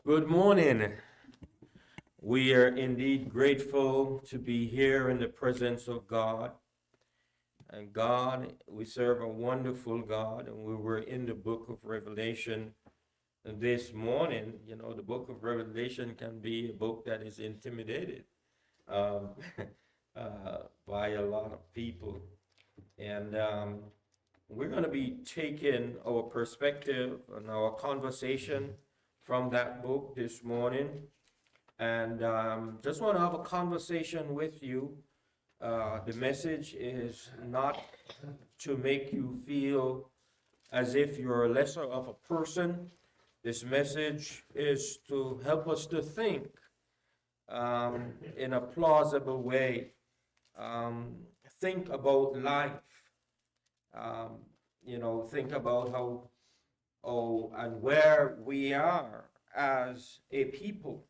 Good morning. We are indeed grateful to be here in the presence of God. And God, we serve a wonderful God, and we were in the book of Revelation this morning. You know, the book of Revelation can be a book that is intimidated um, by a lot of people. And we're going to be taking our perspective and our conversation from that book this morning. And just want to have a conversation with you. The message is not to make you feel as if you're lesser of a person. This message is to help us to think in a plausible way. Um, think about life. Um, think about how and where we are as a people.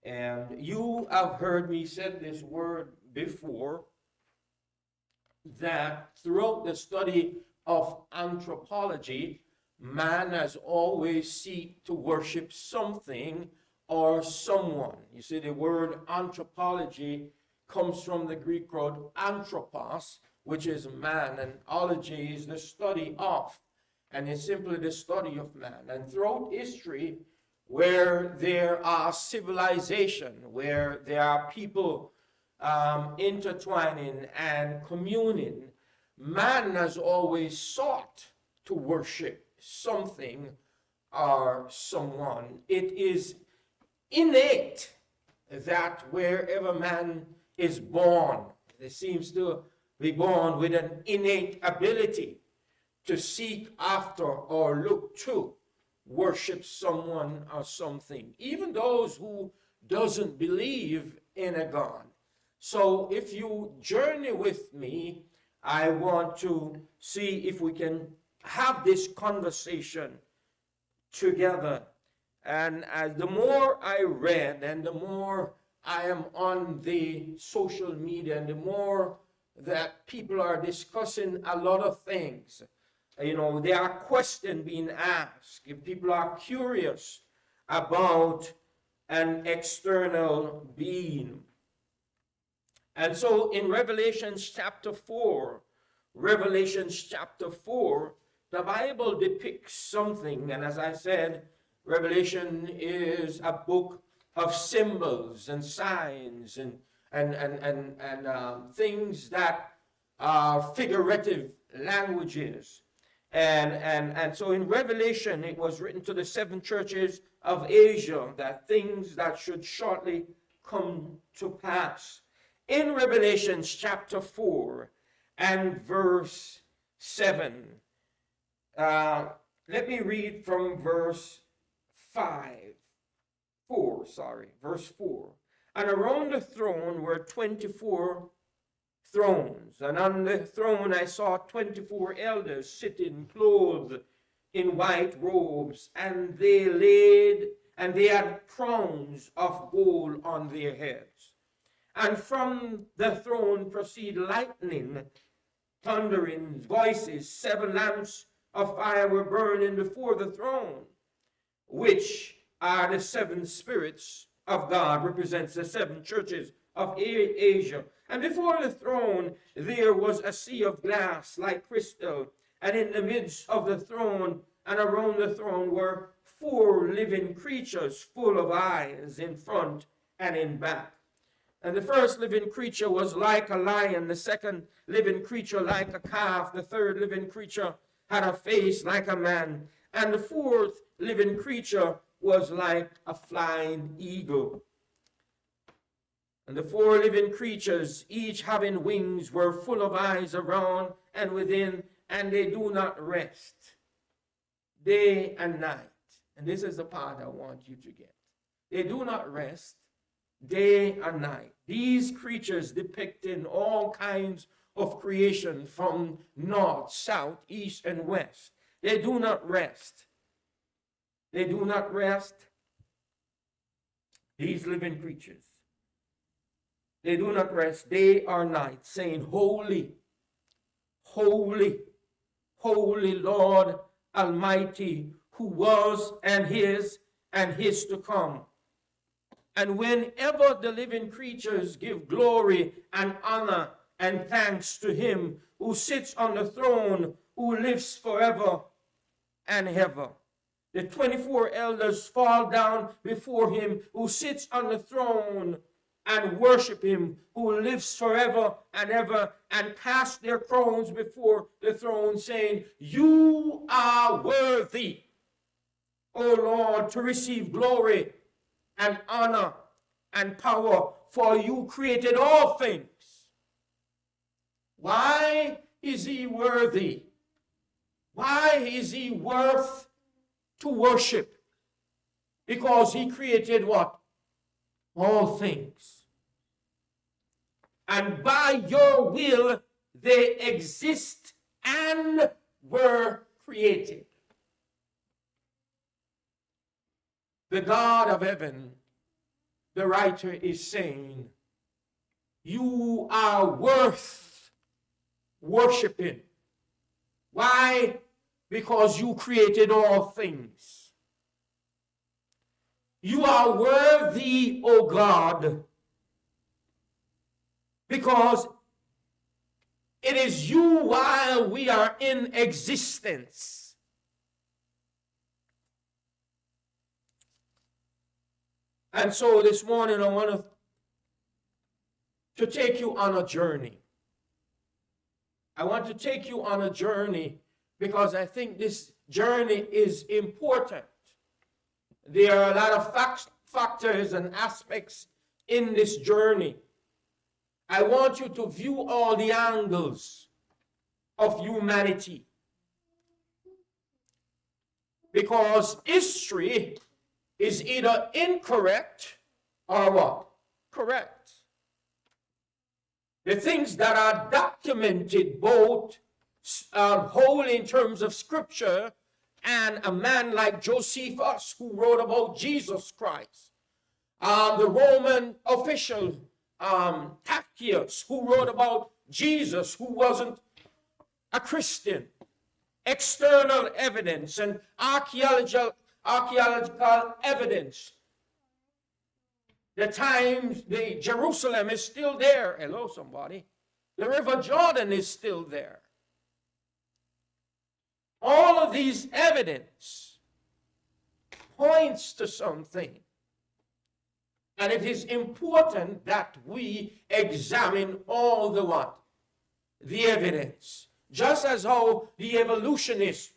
And you have heard me say this word before, that throughout the study of anthropology, man has always sought to worship something or someone. You see, the word anthropology comes from the Greek word anthropos, which is man, and ology is the study of, and it's simply the study of man. And throughout history, where there are civilization, where there are people intertwining and communing, man has always sought to worship something or someone. It is innate that wherever man is born, he seems to be born with an innate ability to seek after or look to worship someone or something, even those who doesn't believe in a God. So if you journey with me, I want to see if we can have this conversation together. And as the more I read and the more I am on the social media and the more that people are discussing a lot of things, there are questions being asked. If people are curious about an external being. And so in Revelations chapter 4, the Bible depicts something. And as I said, Revelation is a book of symbols and signs and things that are figurative languages. And so in Revelation, it was written to the seven churches of Asia, that things that should shortly come to pass. In Revelation chapter 4 and verse 7, let me read from verse 4. And around the throne were 24 thrones, and on the throne I saw 24 elders sitting, clothed in white robes, and they had crowns of gold on their heads. And from the throne proceed lightning, thundering voices. 7 lamps of fire were burning before the throne, which are the 7 spirits of God, represents the 7 churches of Asia. And before the throne there was a sea of glass like crystal, and in the midst of the throne and around the throne were 4 living creatures full of eyes in front and in back. And the first living creature was like a lion, the second living creature like a calf, the third living creature had a face like a man, and the fourth living creature was like a flying eagle. And the 4 living creatures, each having wings, were full of eyes around and within, and they do not rest day and night. And this is the part I want you to get. They do not rest day and night. These creatures depicting all kinds of creation from north, south, east, and west. They do not rest. They do not rest. These living creatures. They do not rest day or night, saying, Holy, holy, holy Lord Almighty, who was and is and his to come. And whenever the living creatures give glory and honor and thanks to him who sits on the throne, who lives forever and ever. The 24 elders fall down before him who sits on the throne and worship him who lives forever and ever, and cast their crowns before the throne, saying, "You are worthy, O Lord, to receive glory and honor and power, for you created all things." Why is he worthy? Why is he worth to worship? Because he created what? All things. And by your will they exist and were created. The God of heaven, the writer is saying, you are worth worshiping. Why? Because you created all things. You are worthy, O God, because it is you while we are in existence. And so this morning I want to take you on a journey. I want to take you on a journey because I think this journey is important. There are a lot of factors and aspects in this journey. I want you to view all the angles of humanity. Because history is either incorrect or what? Correct. The things that are documented both whole in terms of scripture, and a man like Josephus who wrote about Jesus Christ, the Roman official Tacitus who wrote about Jesus, who wasn't a Christian, external evidence and archaeological evidence. The Jerusalem is still there. Hello, somebody. The River Jordan is still there. All of these evidence points to something. And it is important that we examine all the what? The evidence. Just as how the evolutionist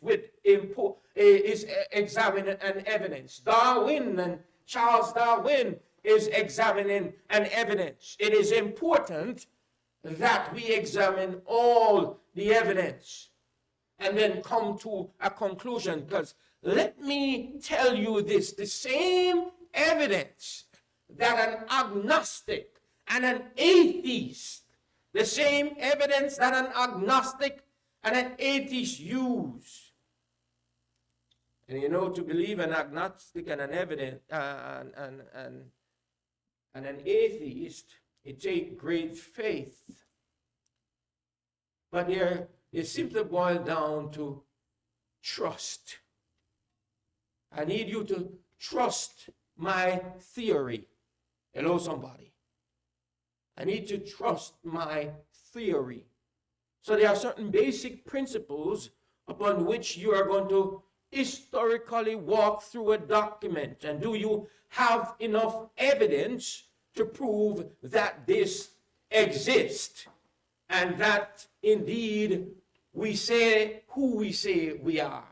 is examining an evidence. Darwin and Charles Darwin is examining an evidence. It is important that we examine all the evidence and then come to a conclusion. Because let me tell you this, the same evidence that an agnostic and an atheist, the same evidence that an agnostic and an atheist use. And you know, to believe an agnostic and an evident and an atheist, it takes great faith. But it simply boils down to trust. I need you to trust my theory. Hello, somebody. I need to trust my theory. So there are certain basic principles upon which you are going to historically walk through a document. And do you have enough evidence to prove that this exists and that indeed we say who we say we are?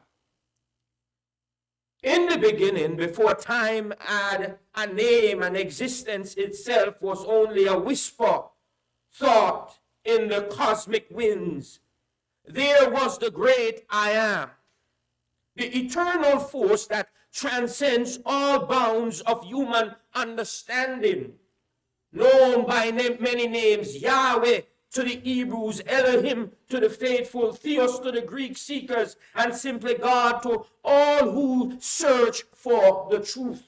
In the beginning, before time had a name and existence itself was only a whisper, thought in the cosmic winds, there was the great I Am, the eternal force that transcends all bounds of human understanding, known by many names, Yahweh to the Hebrews, Elohim to the faithful, Theos to the Greek seekers, and simply God to all who search for the truth.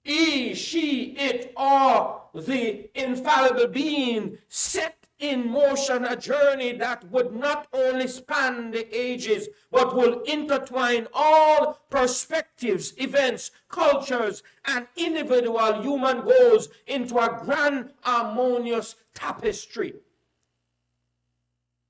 He, she, it, or the infallible being set in motion a journey that would not only span the ages, but will intertwine all perspectives, events, cultures, and individual human goals into a grand, harmonious tapestry.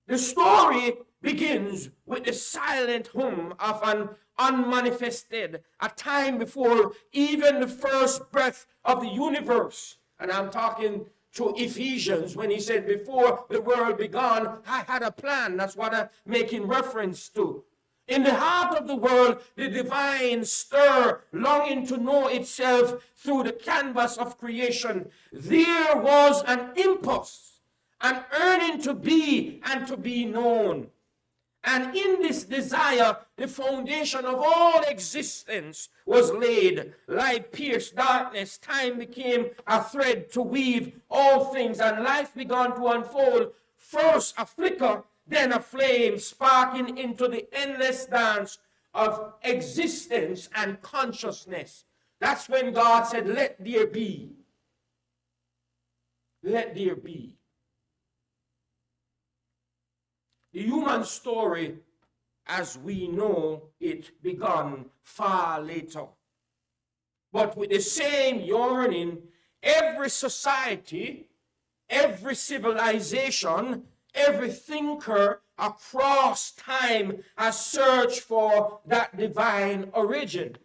The story begins with the silent hum of an unmanifested, a time before even the first breath of the universe. And I'm talking to Ephesians when he said, before the world began, I had a plan. That's what I'm making reference to. In the heart of the world, the divine stir, longing to know itself through the canvas of creation. There was an impulse, an yearning to be and to be known. And in this desire, the foundation of all existence was laid. Light pierced darkness. Time became a thread to weave all things, and life began to unfold. First a flicker, then a flame, sparking into the endless dance of existence and consciousness. That's when God said, let there be. Let there be. The human story, as we know it, began far later. But with the same yearning, every society, every civilization, every thinker across time has searched for that divine origin.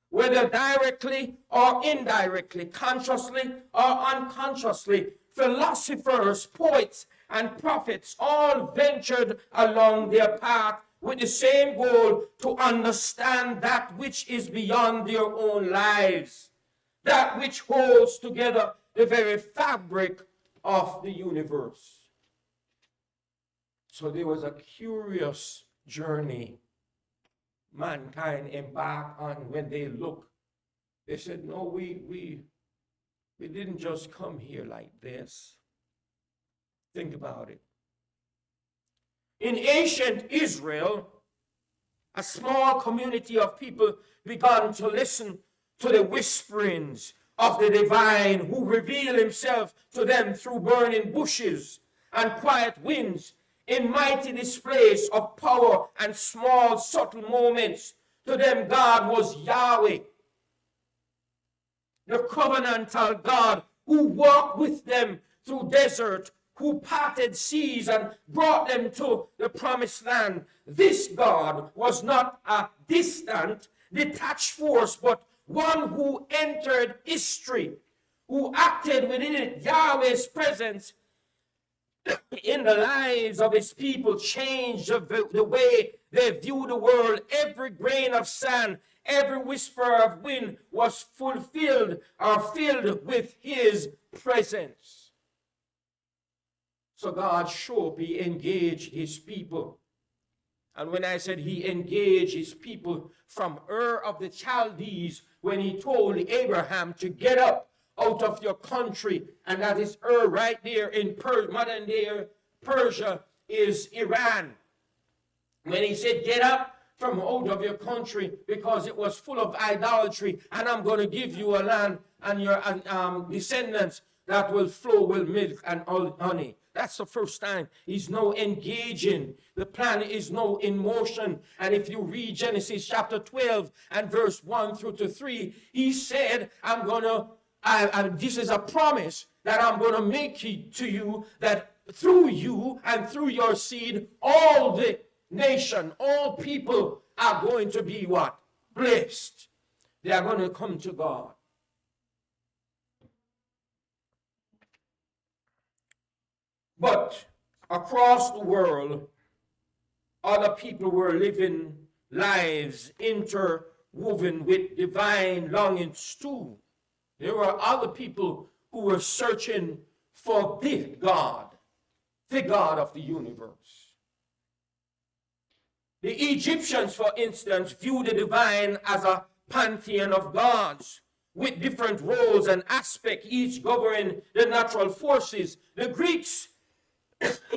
Whether directly or indirectly, consciously or unconsciously, philosophers, poets, and prophets all ventured along their path with the same goal to understand that which is beyond their own lives, that which holds together the very fabric of the universe. So there was a curious journey mankind embarked on when they looked. They said, no, we didn't just come here like this. Think about it. In ancient Israel, a small community of people began to listen to the whisperings of the divine, who revealed himself to them through burning bushes and quiet winds, in mighty displays of power and small subtle moments. To them God was Yahweh, the covenantal God who walked with them through desert, who parted seas and brought them to the promised land. This God was not a distant, detached force, but one who entered history, who acted within it. Yahweh's presence in the lives of his people changed the way they view the world. Every grain of sand, every whisper of wind was fulfilled or filled with his presence. So God showed he engaged his people. And when I said he engaged his people from Ur of the Chaldees, when he told Abraham to get up out of your country, and that is Ur right there in modern day Persia is Iran. When he said, get up from out of your country because it was full of idolatry, and I'm going to give you a land and your descendants that will flow with milk and honey. That's the first time he's now engaging. The plan is now in motion. And if you read Genesis chapter 12 and verse 1 through to 3, he said, this is a promise that I'm going to make to you, that through you and through your seed, all the nation, all people are going to be what? Blessed. They are going to come to God. But across the world, other people were living lives interwoven with divine longings too. There were other people who were searching for the God of the universe. The Egyptians, for instance, viewed the divine as a pantheon of gods with different roles and aspects, each governing the natural forces. The Greeks,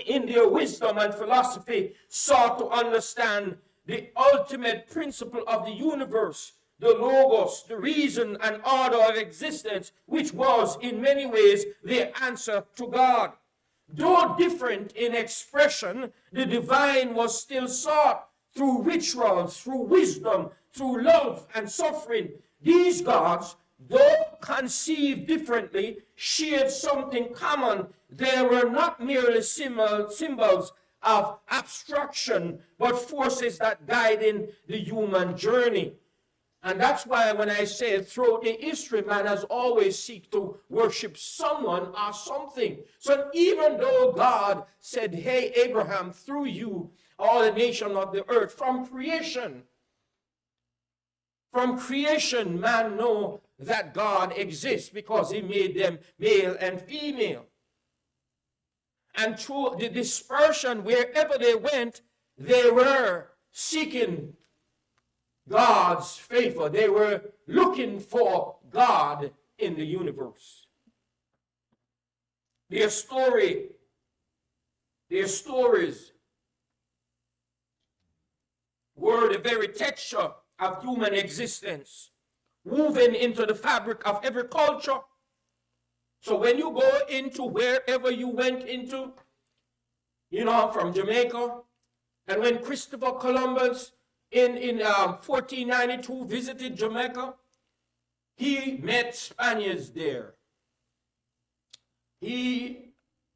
in their wisdom and philosophy, sought to understand the ultimate principle of the universe, the logos, the reason and order of existence, which was in many ways their answer to God. Though different in expression, the divine was still sought through rituals, through wisdom, through love and suffering. These gods, though conceived differently, shared something common. They were not merely symbols of abstraction, but forces that guided the human journey. And that's why when I say throughout the history, man has always seek to worship someone or something. So even though God said, hey, Abraham, through you, all the nation of the earth, from creation, man know that God exists because he made them male and female. And through the dispersion, wherever they went, they were seeking God's favor. They were looking for God in the universe. Their stories were the very texture of human existence, woven into the fabric of every culture. So when you go into wherever you went into, from Jamaica, and when Christopher Columbus in 1492 visited Jamaica, he met Spaniards there. He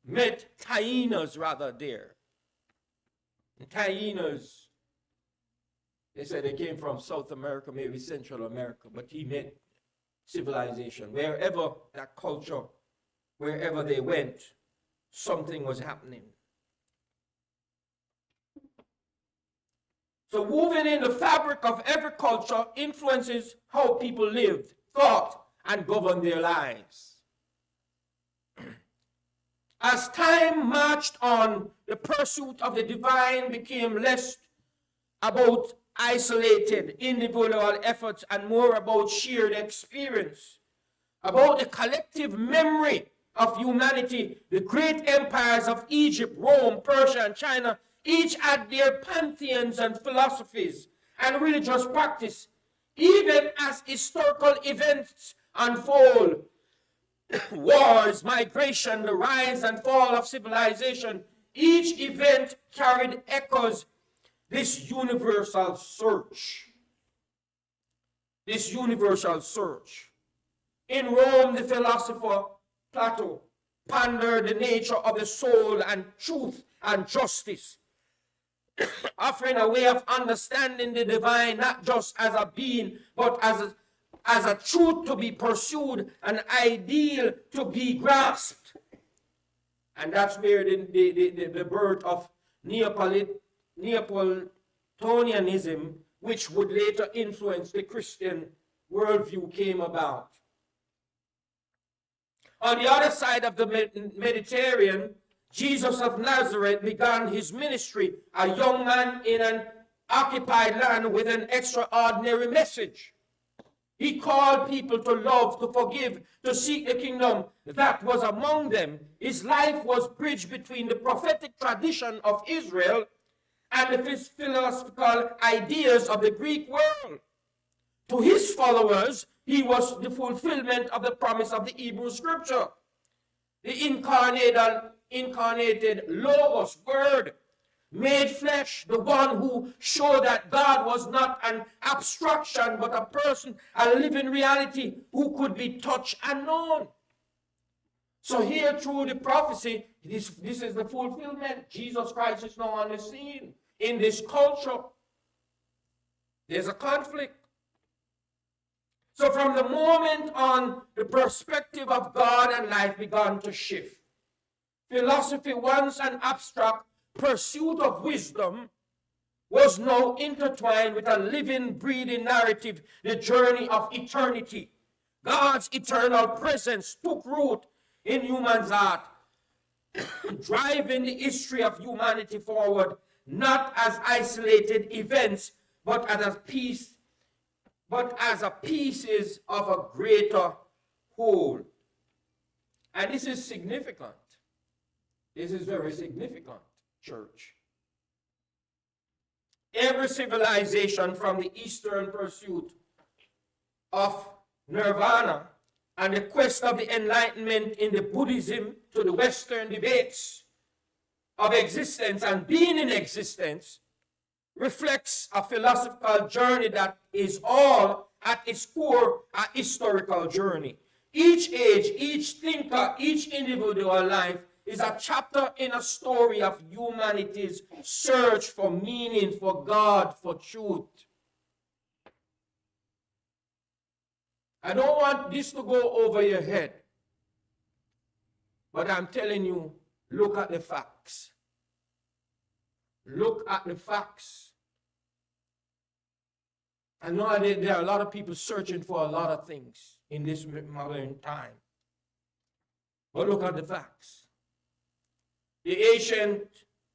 met Taínos rather there. And Taínos, they said they came from South America, maybe Central America, but he met civilization. Wherever that culture, wherever they went, something was happening. So woven in the fabric of every culture influences how people lived, thought, and governed their lives. As time marched on, the pursuit of the divine became less about isolated individual efforts and more about shared experience, about the collective memory of humanity. The great empires of Egypt, Rome, Persia, and China each had their pantheons and philosophies and religious practice. Even as historical events unfold, wars, migration, the rise and fall of civilization, each event carried echoes this universal search. In Rome, the philosopher Plato pondered the nature of the soul and truth and justice, offering a way of understanding the divine not just as a being, but as a truth to be pursued, an ideal to be grasped. And that's where the birth of Neapolitanism, which would later influence the Christian worldview, came about. On the other side of the Mediterranean, Jesus of Nazareth began his ministry, a young man in an occupied land with an extraordinary message. He called people to love, to forgive, to seek the kingdom that was among them. His life was bridged between the prophetic tradition of Israel and the philosophical ideas of the Greek world. To his followers, he was the fulfillment of the promise of the Hebrew scripture. The incarnated Logos, Word, made flesh, the one who showed that God was not an abstraction, but a person, a living reality who could be touched and known. So here through the prophecy, this is the fulfillment. Jesus Christ is now on the scene. In this culture, there's a conflict. So from the moment on, the perspective of God and life began to shift. Philosophy, once an abstract pursuit of wisdom, was now intertwined with a living, breathing narrative, the journey of eternity. God's eternal presence took root in human's heart, driving the history of humanity forward, not as isolated events, but as pieces of a greater whole. And this is significant. This is very significant, church. Every civilization, from the Eastern pursuit of nirvana and the quest of the enlightenment in the Buddhism to the Western debates of existence and being in existence reflects a philosophical journey that is all at its core a historical journey. Each age, each thinker, each individual life is a chapter in a story of humanity's search for meaning, for God, for truth. I don't want this to go over your head, but I'm telling you, look at the facts. Look at the facts. I know there are a lot of people searching for a lot of things in this modern time. But look at the facts. The ancient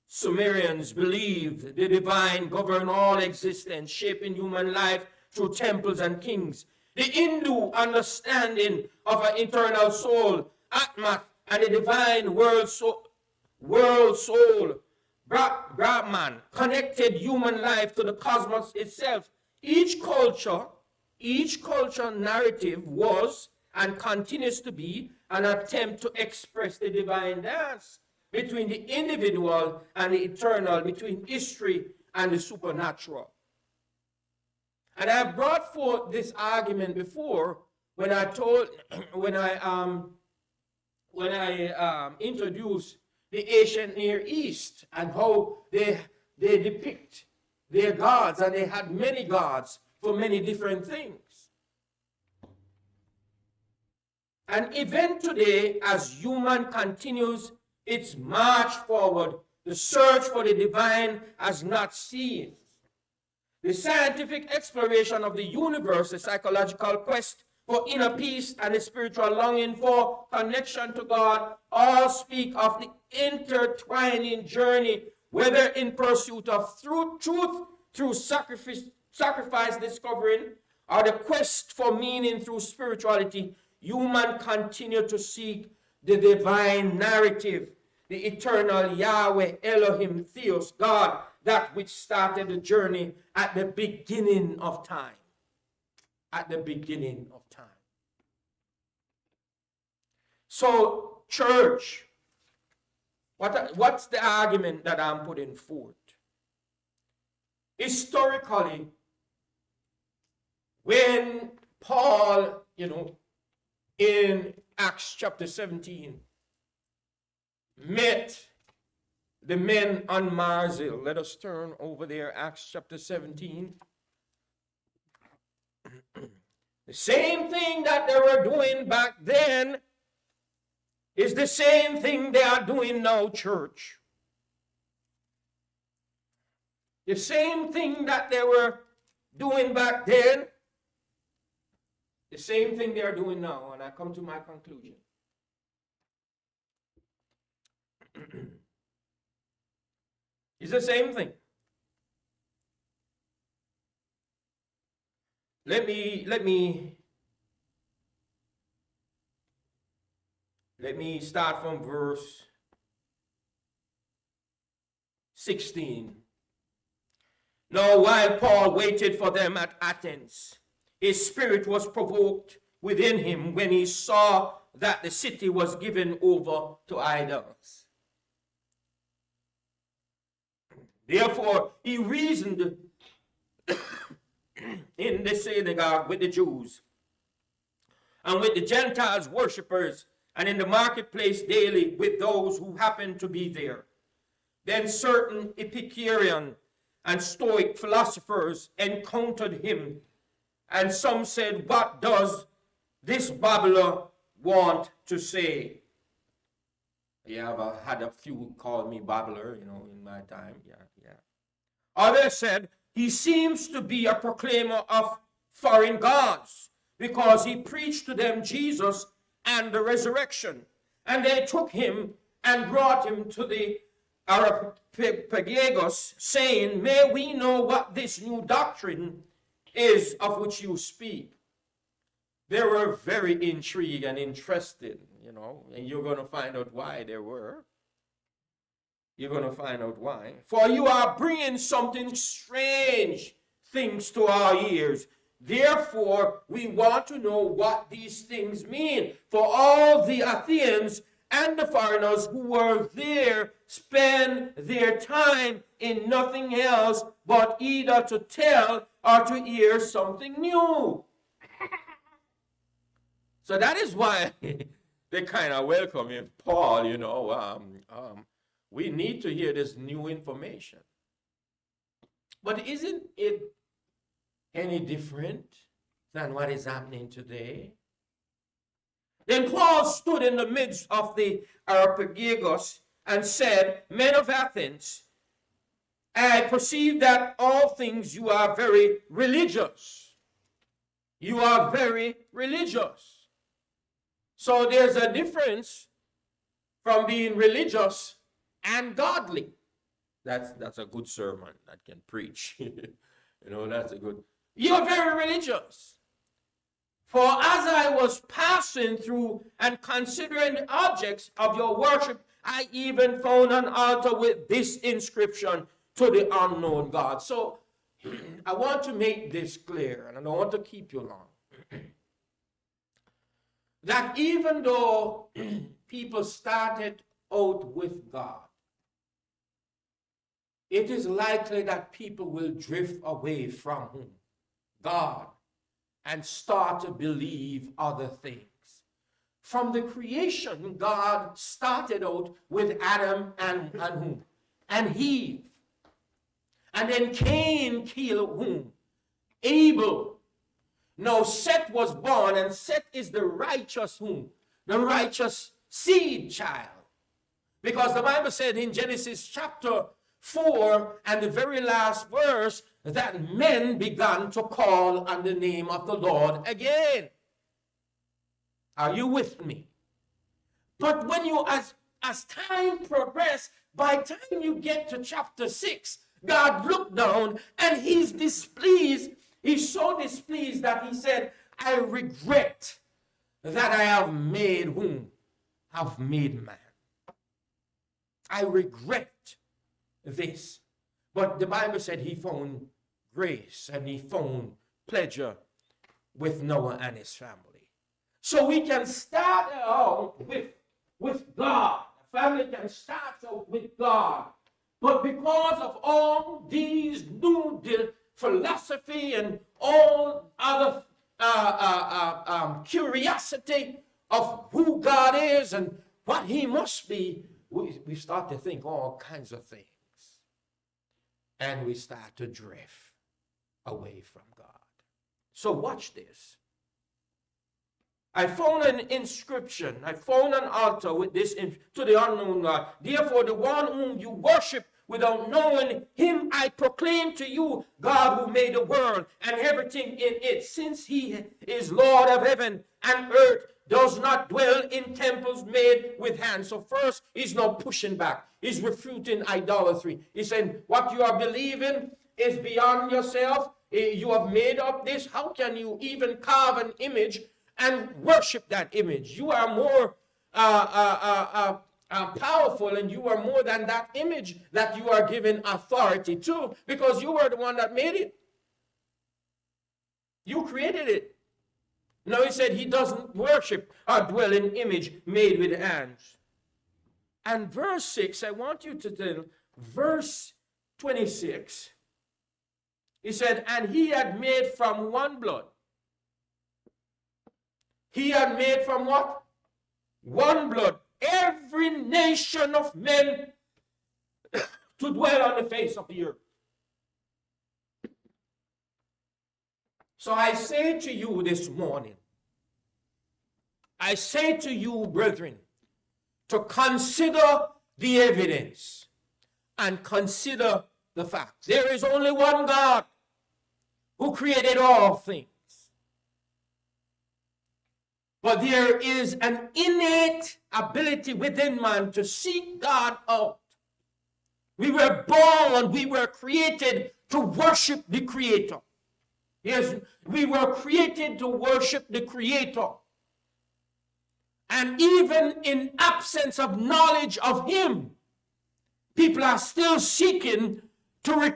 Sumerians believed the divine governed all existence, shaping human life through temples and kings. The Hindu understanding of an eternal soul, Atma, and the divine world soul, Brahman, connected human life to the cosmos itself. Each culture narrative was and continues to be an attempt to express the divine dance between the individual and the eternal, between history and the supernatural. And I brought forth this argument before when I introduced the ancient Near East and how they depict their gods, and they had many gods for many different things. And even today, as human continues its march forward, the search for the divine has not ceased. The scientific exploration of the universe, the psychological quest for inner peace, and the spiritual longing for connection to God all speak of the intertwining journey, whether in pursuit of truth through sacrifice discovering, or the quest for meaning through spirituality. Human continue to seek the divine narrative, the eternal Yahweh, Elohim, Theos, God, that which started the journey at the beginning of time. At the beginning of time. So, church, what's the argument that I'm putting forth? Historically, when Paul, in Acts chapter 17, met the men on Mars Hill. Let us turn over there, Acts chapter 17. The same thing that they were doing back then is the same thing they are doing now, church. The same thing that they were doing back then, the same thing they are doing now. And I come to my conclusion. It's the same thing. Let me start from verse 16. Now, while Paul waited for them at Athens, his spirit was provoked within him when he saw that the city was given over to idols. Therefore, he reasoned in the synagogue with the Jews and with the Gentiles worshippers, and in the marketplace daily with those who happened to be there. Then certain Epicurean and Stoic philosophers encountered him, and some said, "What does this babbler want to say?" Yeah, I've had a few call me babbler, in my time. Yeah. Others said, "He seems to be a proclaimer of foreign gods, because he preached to them Jesus and the resurrection." And they took him and brought him to the Areopagus, saying, "May we know what this new doctrine is of which you speak." They were very intrigued and interested, and you're going to find out why they were. You're going to find out why. "For you are bringing something strange things to our ears. Therefore, we want to know what these things mean. For all the Athenians and the foreigners who were there spend their time in nothing else but either to tell or to hear something new. So that is why they kind of welcome him, Paul, we need to hear this new information. But isn't it any different than what is happening today? Then Paul stood in the midst of the Areopagus and said, Men of Athens, I perceive that all things you are very religious. You are very religious. So there's a difference from being religious and godly. That's a good sermon that can preach. That's a good. You're very religious. For as I was passing through and considering the objects of your worship, I even found an altar with this inscription, to the unknown God. So I want to make this clear, and I don't want to keep you long. That even though people started out with God, it is likely that people will drift away from God and start to believe other things. From the creation, God started out with Adam and whom? And Eve. And then Cain killed whom? Abel. Now Seth was born, and Seth is the righteous whom? The righteous seed child. Because the Bible said in Genesis chapter 4 and the very last verse that men began to call on the name of the Lord again. Are you with me? But when you, as time progressed, by the time you get to chapter 6, God looked down and he's displeased. He's so displeased that he said, I regret that I have made whom? Have made man. I regret this. But the Bible said he found grace and he found pleasure with Noah and his family. So we can start out with God. The family can start out with God. But because of all these new philosophy and all other curiosity of who God is and what he must be, we start to think all kinds of things. And we start to drift away from God. So watch this. I found an inscription. I found an altar with this to the unknown God. Therefore, the one whom you worship without knowing him, I proclaim to you, God who made the world and everything in it, since he is Lord of heaven and earth, does not dwell in temples made with hands. So first, he's not pushing back. He's refuting idolatry. He's saying, what you are believing is beyond yourself. You have made up this. How can you even carve an image and worship that image? You are more powerful, and you are more than that image that you are given authority to, because you were the one that made it. You created it. Now he said he doesn't worship or dwell in image made with hands. And verse 6, I want you to tell, verse 26, he said, and he had made from one blood. He had made from what? One blood. Every nation of men to dwell on the face of the earth. So I say to you this morning, I say to you, brethren, to consider the evidence and consider the facts. There is only one God who created all things. But there is an innate ability within man to seek God out. We were born, we were created to worship the Creator. Yes, we were created to worship the Creator. And even in absence of knowledge of Him, people are still seeking to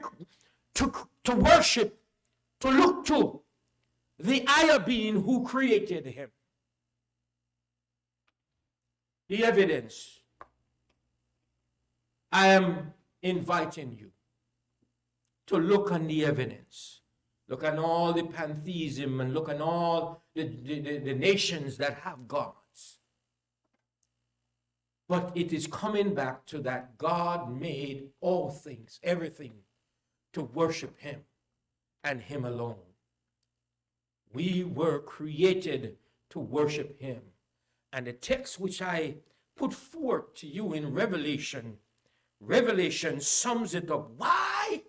worship, to look to the higher being who created Him. the evidence. I am inviting you to look on the evidence. Look at all the pantheism and look at all the nations that have gods. But it is coming back to that God made all things, everything, to worship him and him alone. We were created to worship him. And the text which I put forth to you in Revelation sums it up. Why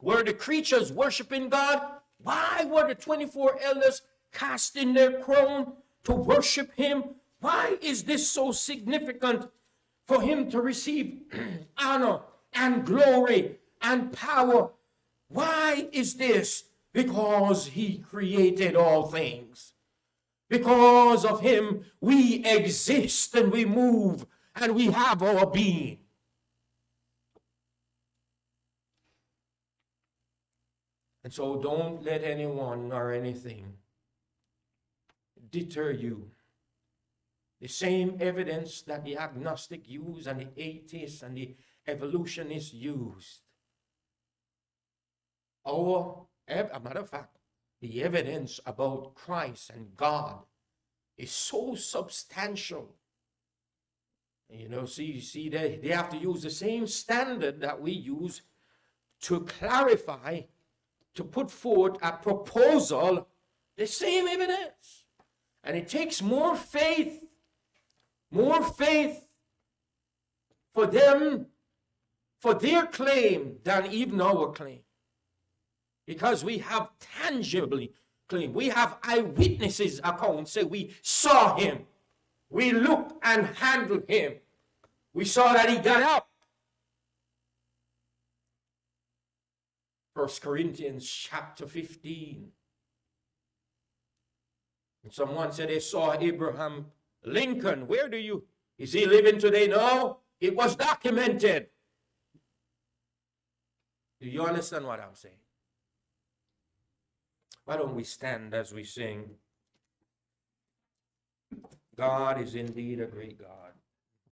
were the creatures worshiping God? Why were the 24 elders casting their crown to worship him? Why is this so significant for him to receive honor and glory and power? Why is this? Because he created all things. Because of him, we exist and we move and we have our being. And so don't let anyone or anything deter you. The same evidence that the agnostic use and the atheists and the evolutionists used. A matter of fact, the evidence about Christ and God is so substantial. You know, see, they have to use the same standard that we use to clarify, to put forth a proposal, the same evidence. And it takes more faith for them, for their claim than even our claim. Because we have tangibly claim. We have eyewitnesses accounts say we saw him. We looked and handled him. We saw that he got up. 1 Corinthians chapter 15. And someone said they saw Abraham Lincoln. Is he living today? No, it was documented. Do you understand what I'm saying? Why don't we stand as we sing? God is indeed a great God.